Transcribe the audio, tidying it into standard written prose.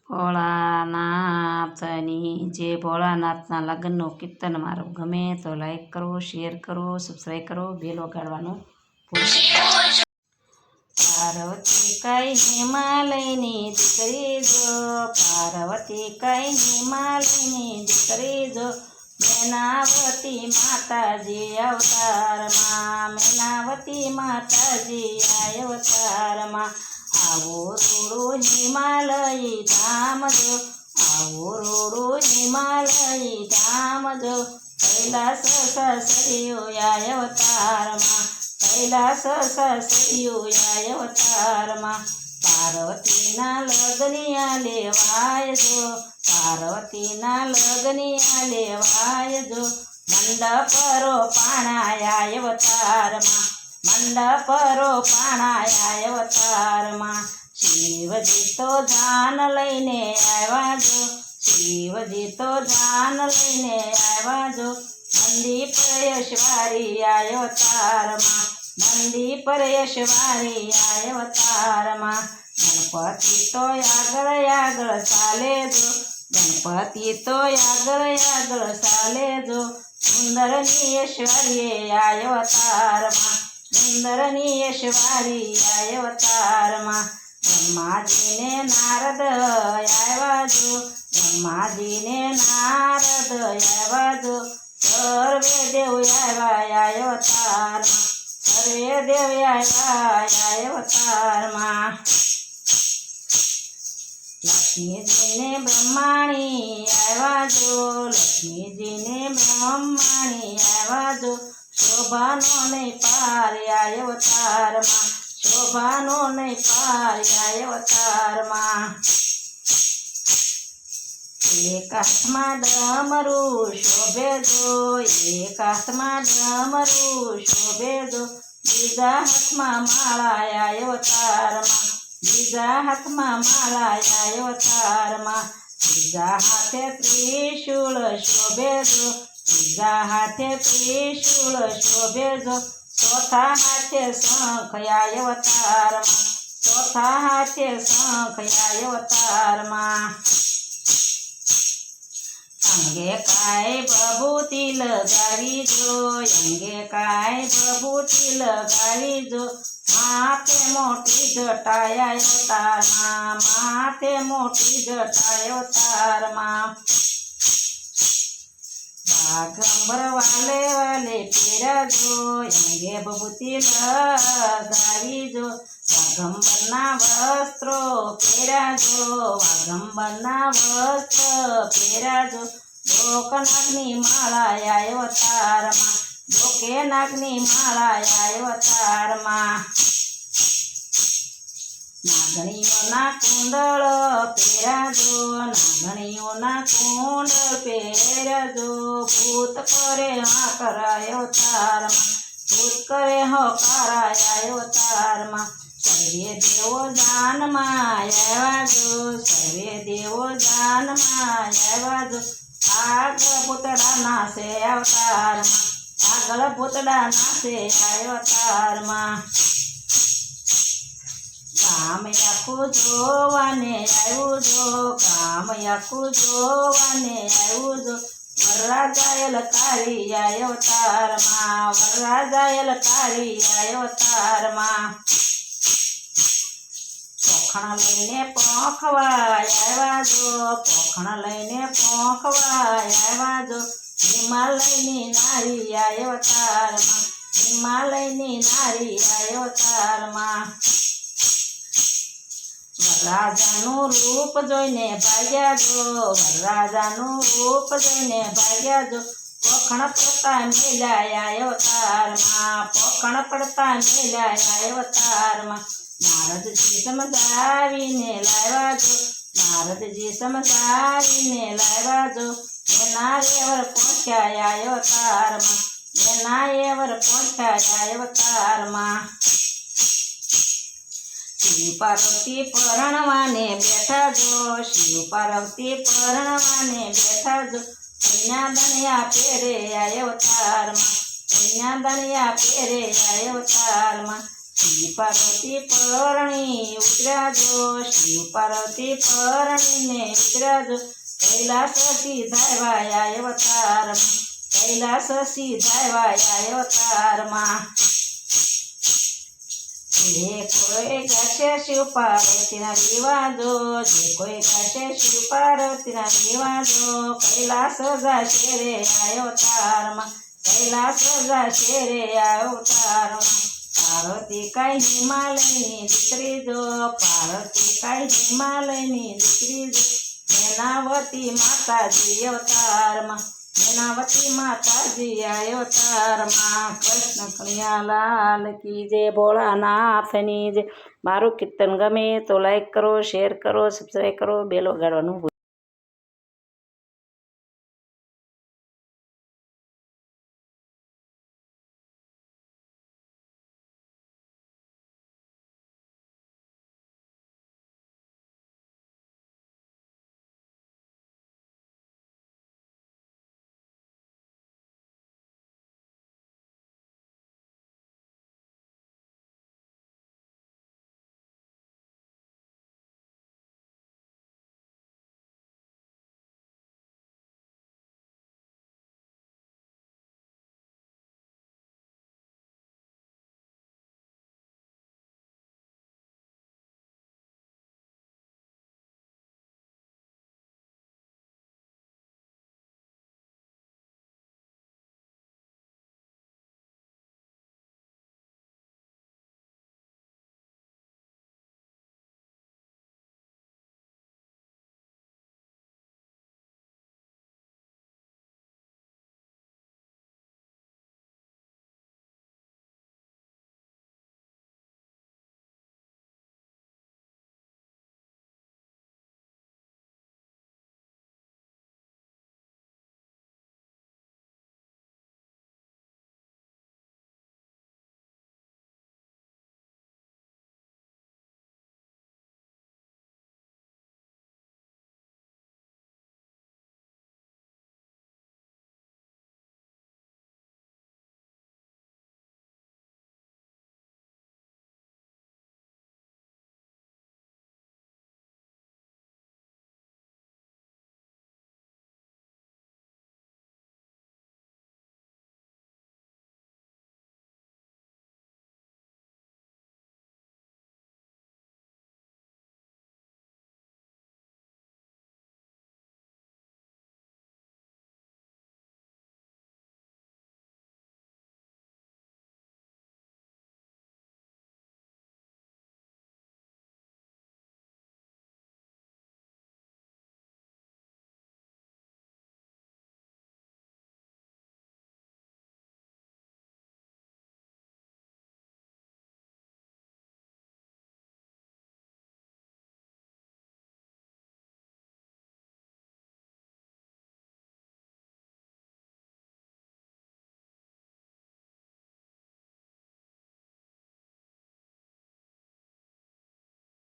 ભોળાનાથની જે ભોળાનાથના લગ્નનું કીર્તન મારું ગમે તો લાઈક કરો, શેર કરો, સબસ્ક્રાઈબ કરો, બેલ વગાડવાનું ભૂલશો. પાર્વતી કઈ હિમાલયની દીકરી જો, પાર્વતી કઈ હિમાલયની દીકરી જો, મેનાવતી માતાજી અવતારમાં, મેનાવતી માતાજી અવતારમાં. આવો રોડો હિમાલય ધામ જો, આવો રોડો હિમાલય ધામ જો, કૈલાસ સસરિયો અવતારમાં, કૈલાસ સસરિયો અવતારમાં. પાર્વતીના લગ્નિયા લેવાય જો, પાર્વતીના લગ્નિયા લેવાય જો, મંડપરો પાણાયા અવતારમાં, મંડપરો પાણાયા અવતારમાં. શિવજી તો જાન લઈને આવ્યા જો, શિવજી તો જાન લઈને આવ્યા જો, નંદી પર યશવારી અવતારમાં, નંદી પર યશવારી અવતારમાં. ગણપતિ તો આગળ આગળ ચાલે જો, ગણપતિ તો આગળ આગળ ચાલે જો, સુંદરની ઐશ્વર્ય અવતારમાં, સુંદરની ઐશ્વરી અવતારમાં. બ્રહ્માજીને નારદ આવ્યા જો, બ્રહ્માજીને નારદ આવ્યા જો, સર્વે દેવ આવ્યા અવતારમાં, સર્વે દેવ આવ્યા અવતારમાં. લક્ષ્મીજીને બ્રહ્માણી આવ્યા જો, લક્ષ્મીજીને બ્રહ્માણી આવ્યા જો, શોભાનો નહીં પાર અવતારમાં, શોભાનો નહીં પાર અવતારમાં. એક હાથમાં ડમરું શોભે જો, એક હાથમાં ડમરું શોભે જો, બીજા હાથમાં માળા અવતારમાં, બીજા હાથમાં માળા અવતારમાં. ત્રીજા હાથે ત્રિશૂળ શોભે જો, ત્રીજા હાથે ત્રિશૂળ શોભે જો, ચોથા હાથે શંખ અવતારમાં, ચોથા હાથે શંખ અવતારમાં. અંગે કાય ભભૂતિ લગાવી જો, અંગે કાય ભભૂતિ લગાવી જો, માથે મોટી જટા અવતારમાં, માથે મોટી જટા અવતારમાં. બાગંબર વાલે વાલે પહેરાજો, અંગે ભભૂતિ લગાવી જો, વાઘંબરના વસ્ત્રો પહેરાજો, વાઘંબરના વસ્ત્ર પહેરાજો, ડોકનાગની માળા અવતારમાં, ડોકે નાગની માળા અવતારમાં. નાગણીઓના કુંડળ પહેરાજો, નાગણીઓના કુંડળ પહેરાજો, ભૂત કરે હાકર અવતારમાં, ભૂત કરે હકાર અવતારમાં. સર્વે દેવો જાનમાં આવ્યા જો, સર્વે દેવો જાનમાં આવ્યા જો, આગળ પૂતળા નાશે અવતારમાં, આગળ પૂતળા નાશે અવતારમાં. કામ આખું જોવાને આવ્યું જો, કામ આખું જોવાને આવ્યું જો, વરરાજા લકારી અવતારમાં, વરરાજા લકારી અવતારમાં. પોખણ લઈને પોખવા આવ્યા જો, પોખણ લઈને પોખવા આવ્યા જો, હિમાલયની નારી અવતારમાં, હિમાલયની નારી અવતારમાં. વરરાજાનું રૂપ જોઈને ભાગ્યા જો, વરરાજાનું રૂપ જોઈને ભાગ્યા જો, પોખણ પડતા મેલાયા અવતારમાં, પોખણ પડતા મેલાયા અવતારમાં. નારદજી સમજાવીને લાવ્યા જો, નારદજી સમજાવીને લાવ્યા જો, એના એવર પહોંચ્યા અવતારમાં, એના એવર પહોંચ્યા અવતારમાં. શિવ પાર્વતી પરણવાને બેઠા જો, શિવ પાર્વતી પરણવાને બેઠા જો, કન્યાદાનિયા પહેરે અવતારમાં, કન્યાદાનિયા પહેરે અવતારમાં. શિવ પાર્વતી પરણી ઉતર્યા જો શિવ પાર્વતી પરણીને ઉતર્યા જો કૈલાસ સીધાવ્યા અવતારમાં કૈલાસ સીધાવ્યા અવતારમાં જે કોઈ ગાશે શિવ પાર્વતીના વિવાદો જે કોઈ ગાશે શિવ પાર્વતીના વિવાદો કૈલાસ જાશે રે અવતારમાં કૈલાસ જાશે રે અવતારમાં પાર્વતી કાંઈ હિમાલયની દીકરી જો પાર્વતી કાંઈ હિમાલયની દીકરી જો મેનાવતી માતાજી અવતારમાં મેનાવતી માતાજી અવતારમાં કૃષ્ણ કનૈયા લાલ કી જય ભોળાનાથની જય મારું કીર્તન ગમે તો લાઈક કરો શેર કરો સબસ્ક્રાઈબ કરો બેલ વગાડવાનું